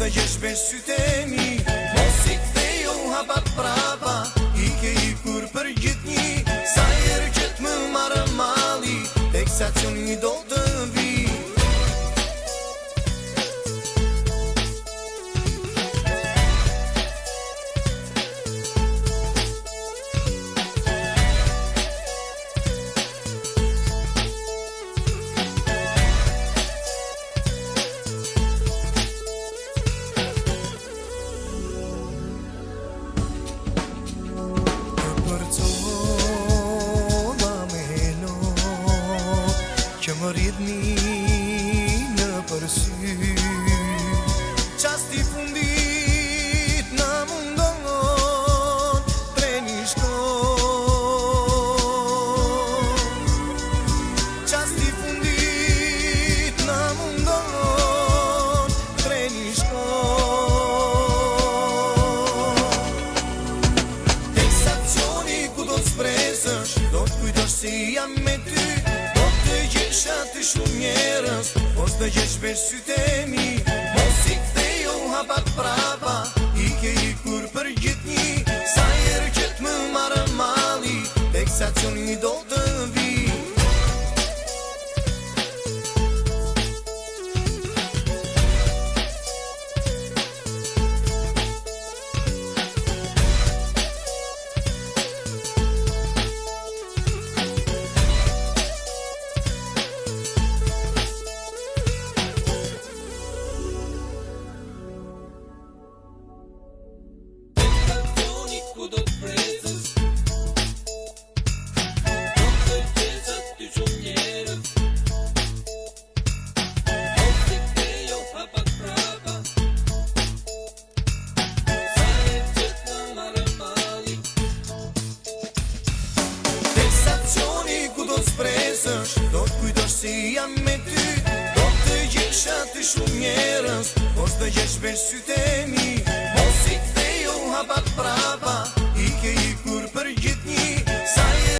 të gjesh me sytë e mi. Mos i kthejo hapat prapa, i ke ikur për gjithnjë. Sa herë që t'më marrë malli, teksa qëni do të vi. Që më rridhni në përsy, qasti fundit në mundon, treni shkon. Qasti fundit në mundon, treni shkon. Tek stacioni ku do t'spresësh, do t'kujtosh se jam me ty. Gjesha të shumë njerës, mos të gjesh me sytë e mi. Mos i kthejo hapat prapa, i ke ikur për gjithnjë. Sa herë që t'më marrë malli, teksa qëni do të vi. Ku do t'presës, do të gjesh aty shumë njerës. Mos i kthejo hapat prapa, sa herë që t'më marrë malli. Tek stacioni ku do t'spresësh, do t'kujtosh se jam me ty. Do të gjesh aty shumë njerës, mos të gjesh me sytë e mi.